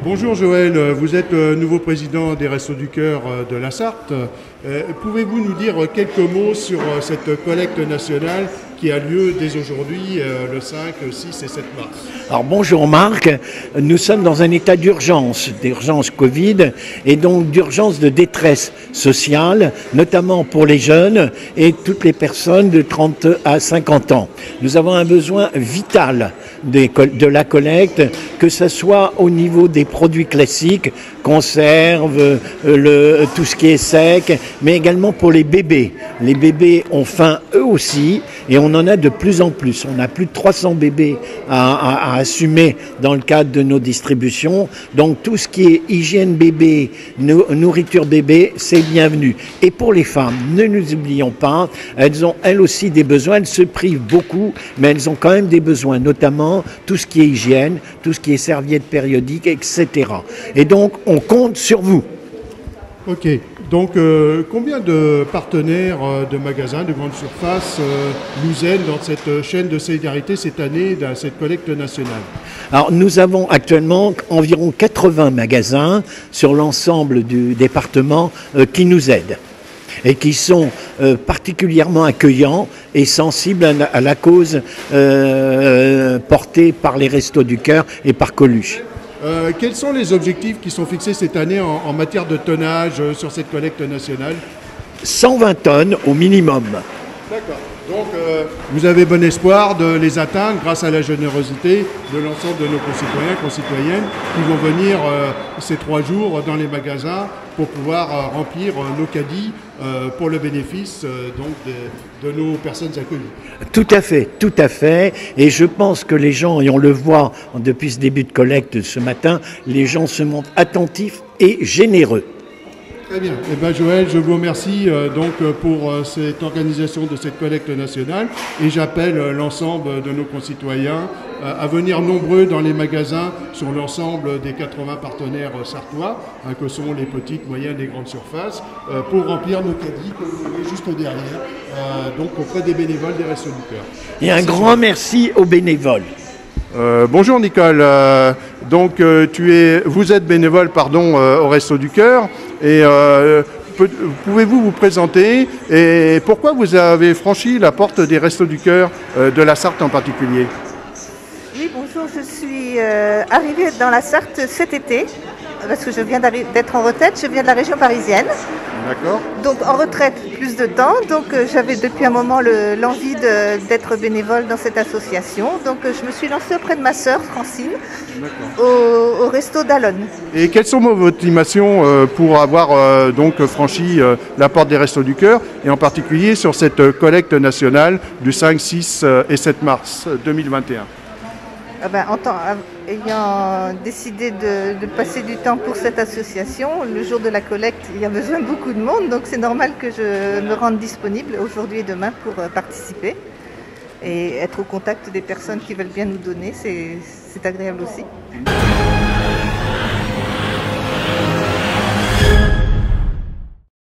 Bonjour Joël, vous êtes le nouveau président des Restos du Cœur de la Sarthe. Pouvez-vous nous dire quelques mots sur cette collecte nationale qui a lieu dès aujourd'hui, le 5, 6 et 7 mars? Alors bonjour Marc, nous sommes dans un état d'urgence Covid et donc d'urgence de détresse sociale, notamment pour les jeunes et toutes les personnes de 30 à 50 ans. Nous avons un besoin vital de la collecte, que ce soit au niveau des produits classiques, conserves, tout ce qui est sec, mais également pour les bébés. Les bébés ont faim eux aussi et on en a de plus en plus. On a plus de 300 bébés à assumer dans le cadre de nos distributions. Donc tout ce qui est hygiène bébé, nourriture bébé, c'est bienvenu. Et pour les femmes, ne nous oublions pas, elles ont elles aussi des besoins. Elles se privent beaucoup, mais elles ont quand même des besoins, notamment tout ce qui est hygiène, tout ce qui est serviettes périodiques, etc. Et donc on compte sur vous. Ok, donc combien de partenaires de magasins, de grandes surfaces nous aident dans cette chaîne de solidarité cette année, dans cette collecte nationale? Alors nous avons actuellement environ 80 magasins sur l'ensemble du département qui nous aident et qui sont particulièrement accueillants et sensibles à la cause portée par les Restos du Cœur et par Coluche. Quels sont les objectifs qui sont fixés cette année en matière de tonnage sur cette collecte nationale? 120 tonnes au minimum. D'accord. Donc vous avez bon espoir de les atteindre grâce à la générosité de l'ensemble de nos concitoyens, concitoyennes qui vont venir ces 3 jours dans les magasins pour pouvoir remplir nos caddies pour le bénéfice donc de nos personnes accueillies. Tout à fait. Et je pense que les gens, et on le voit depuis ce début de collecte ce matin, les gens se montrent attentifs et généreux. Très bien. Eh bien, Joël, je vous remercie pour cette organisation de cette collecte nationale et j'appelle l'ensemble de nos concitoyens à venir nombreux dans les magasins sur l'ensemble des 80 partenaires sartois, que sont les petites, moyennes et grandes surfaces, pour remplir nos caddies que vous voyez juste derrière, donc auprès des bénévoles des Restos du Cœur. Et un grand merci aux bénévoles. Bonjour Nicole, vous êtes bénévole au Restos du Cœur et pouvez-vous vous présenter et pourquoi vous avez franchi la porte des Restos du Cœur de la Sarthe en particulier? Oui, bonjour, je suis arrivée dans la Sarthe cet été parce que je viens d'être en retraite, je viens de la région parisienne. D'accord. Donc en retraite, plus de temps. Donc j'avais depuis un moment l'envie d'être bénévole dans cette association. Donc je me suis lancée auprès de ma sœur Francine au resto d'Alonne. Et quelles sont vos motivations pour avoir franchi la porte des Restos du Cœur et en particulier sur cette collecte nationale du 5, 6 et 7 mars 2021? Ayant décidé de passer du temps pour cette association, le jour de la collecte, il y a besoin de beaucoup de monde, donc c'est normal que je me rende disponible aujourd'hui et demain pour participer et être au contact des personnes qui veulent bien nous donner, c'est agréable aussi.